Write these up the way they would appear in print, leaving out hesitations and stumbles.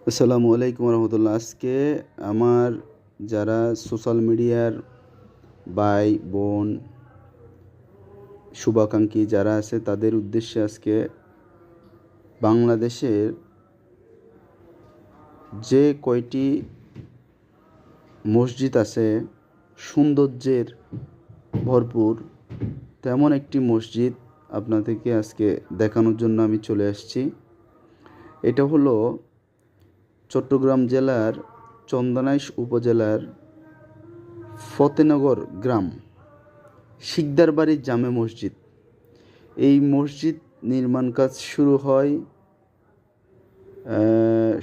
আসসালামু আলাইকুম রহমতুল্লাহ। আজকে আমার যারা সোশ্যাল মিডিয়ার ভাই বোন শুভাকাঙ্ক্ষী যারা আছে তাদের উদ্দেশ্যে আজকে বাংলাদেশের যে কয়টি মসজিদ আছে সৌন্দর্যের ভরপুর, তেমন একটি মসজিদ আপনাদেরকে আজকে দেখানোর জন্য আমি চলে আসছি। এটা হলো চট্টগ্রাম জেলার চন্দনাইশ উপজেলার ফতেনগর গ্রাম শিকদারবাড়ি জামে মসজিদ। এই মসজিদ নির্মাণ কাজ শুরু হয়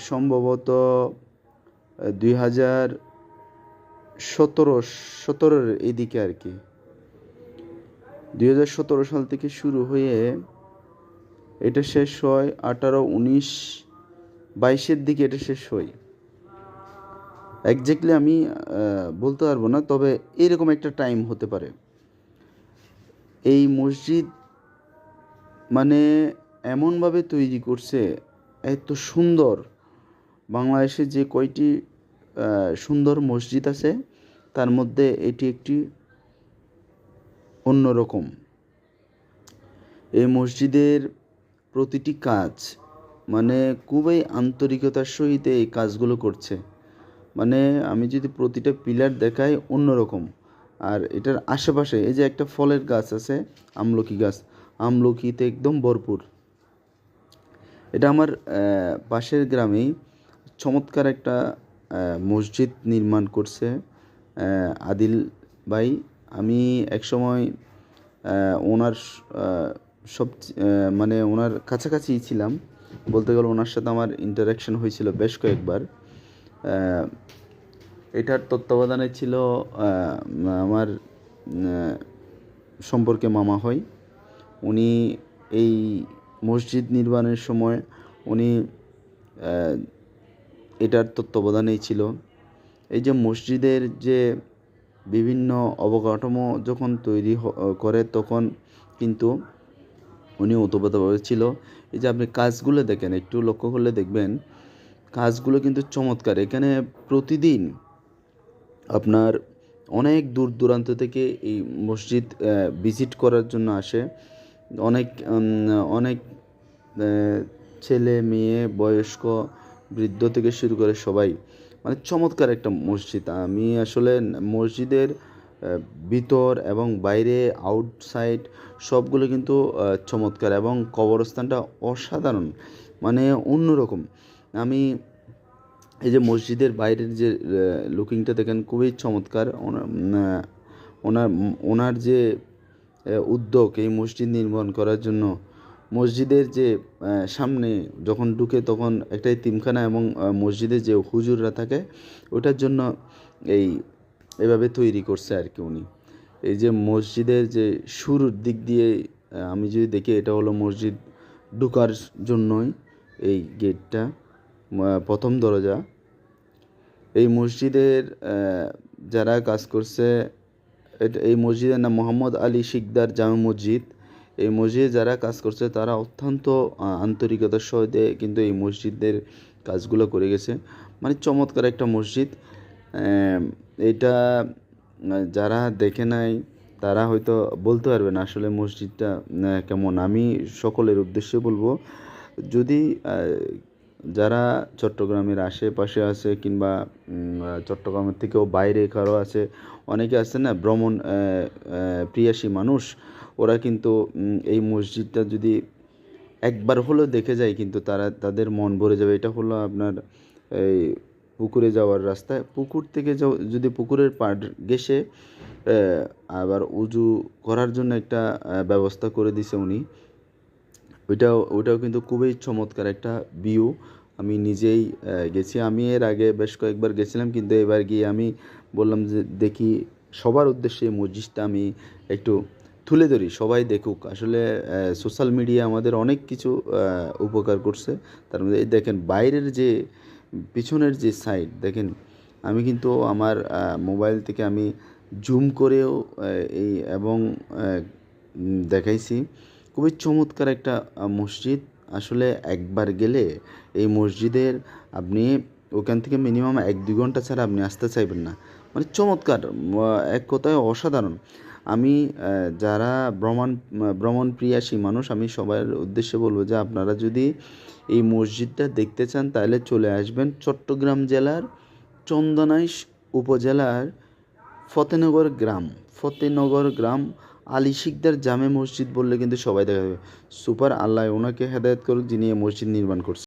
সম্ভবত 2017-এর এদিকে আর কি। 2017 সাল থেকে শুরু হয়ে এটা শেষ হয় 18-19-22-এর দিকে এটা শেষ হয়। একজ্যাক্টলি আমি বলতে পারবো না, তবে এরকম একটা টাইম হতে পারে। এই মসজিদ মানে এমনভাবে তৈরি করছে, এত সুন্দর। বাংলাদেশে যে কয়টি সুন্দর মসজিদ আছে তার মধ্যে এটি একটি অন্যরকম। এই মসজিদের প্রতিটি কাজ মানে খুবই আন্তরিকতার সহিত এই কাজগুলো করছে। মানে আমি যদি প্রতিটা পিলার দেখাই অন্যরকম। আর এটার আশেপাশে এই যে একটা ফলের গাছ আছে, আমলকি গাছ, আমলকিতে একদম ভরপুর। এটা আমার পাশের গ্রামেই চমৎকার একটা মসজিদ নির্মাণ করছে আদিল ভাই। আমি একসময় ওনার সব মানে ওনার কাছাকাছি ছিলাম বলতে গেলে। ওনার সাথে আমার ইন্টারাকশন হয়েছিল বেশ কয়েকবার। এটার তত্ত্বাবধানে ছিল আমার সম্পর্কে মামা হয়। উনি এই মসজিদ নির্মাণের সময় উনি এটার তত্ত্বাবধানেই ছিল। এই যে মসজিদের যে বিভিন্ন অবকাঠামো যখন তৈরি করে তখন কিন্তু উনি ওতপ্রোতভাবে ছিল। এই যে আপনি কাজগুলো দেখেন, একটু লক্ষ্য করলে দেখবেন কাজগুলো কিন্তু চমৎকার। এখানে প্রতিদিন আপনার অনেক দূর দূরান্ত থেকে এই মসজিদ ভিজিট করার জন্য আসে। অনেক অনেক ছেলে মেয়ে বয়স্ক বৃদ্ধ থেকে শুরু করে সবাই, মানে চমৎকার একটা মসজিদ। আমি আসলে মসজিদের ভিতর এবং বাইরে আউটসাইড সবগুলো কিন্তু চমৎকার, এবং কবরস্থানটা অসাধারণ, মানে অন্যরকম। আমি এই যে মসজিদের বাইরের যে লুকিংটা দেখেন খুবই চমৎকার। ওনার ওনার যে উদ্যোগ এই মসজিদ নির্মাণ করার জন্য, মসজিদের যে সামনে যখন ঢুকে তখন একটা এতিমখানা এবং মসজিদের যে হুজুররা থাকে ওটার জন্য এভাবে তৈরি করছে আর কি উনি। এই যে মসজিদের যে শুরুর দিক দিয়ে আমি যদি দেখি, এটা হলো মসজিদ ঢোকার জন্যই এই গেটটা, প্রথম দরজা। এই মসজিদের যারা কাজ করছে, এই মসজিদের নাম মোহাম্মদ আলী শিকদার জামে মসজিদ। এই মসজিদে যারা কাজ করছে তারা অত্যন্ত আন্তরিকতার সহিতে কিন্তু এই মসজিদের কাজগুলো করে গেছে। মানে চমৎকার একটা মসজিদ। এটা যারা দেখে নাই তারা হয়তো বলতে পারবে না আসলে মসজিদটা কেমন। আমি সকলের উদ্দেশ্যে বলবো, যদি যারা চট্টগ্রামের আশেপাশে আছে কিংবা চট্টগ্রামের থেকেও বাইরে কারো আছে, অনেকে আছে না ভ্রমণ প্রিয়াসী মানুষ, ওরা কিন্তু এই মসজিদটা যদি একবার হলেও দেখে যায় কিন্তু তাদের মন ভরে যাবে। এটা হলো আপনার এই পুকুরে যাওয়ার রাস্তায়, পুকুর থেকে যদি পুকুরের পাড় ঘেঁষে আবার উজু করার জন্য একটা ব্যবস্থা করে দিছে উনি। ওইটাও কিন্তু খুবই চমৎকার একটা ভিউ। আমি নিজেই গেছি। আমি এর আগে বেশ কয়েকবার গেছিলাম, কিন্তু এবার গিয়ে আমি বললাম যে দেখি, সবার উদ্দেশ্যে এই মসজিদটা আমি একটু তুলে ধরি, সবাই দেখুক। আসলে সোশ্যাল মিডিয়া আমাদের অনেক কিছু উপকার করছে। তার মধ্যে এই দেখেন বাইরের যে পিছনের যে সাইড দেখেন, আমি কিন্তু আমার মোবাইল থেকে আমি জুম করেও এবং দেখাইছি। খুবই চমৎকার একটা মসজিদ। আসলে একবার গেলে এই মসজিদের আপনি ওখান থেকে মিনিমাম 1-2 ঘন্টা ছাড়া আপনি আসতে চাইবেন না। মানে চমৎকার, এক কথায় অসাধারণ। আমি যারা ভ্রমণ প্রিয়াসী মানুষ, আমি সবার উদ্দেশ্যে বলব যে আপনারা যদি এই মসজিদটা দেখতে চান তাহলে চলে আসবেন চট্টগ্রাম জেলার চন্দনাইশ উপজেলার ফতেনগর গ্রাম আলী শিকদার জামে মসজিদ বললে কিন্তু সবাই দেখা যাবে। সুপার, আল্লাহ ওনাকে হেদায়েত করুক যিনি এই মসজিদ নির্মাণ করছেন।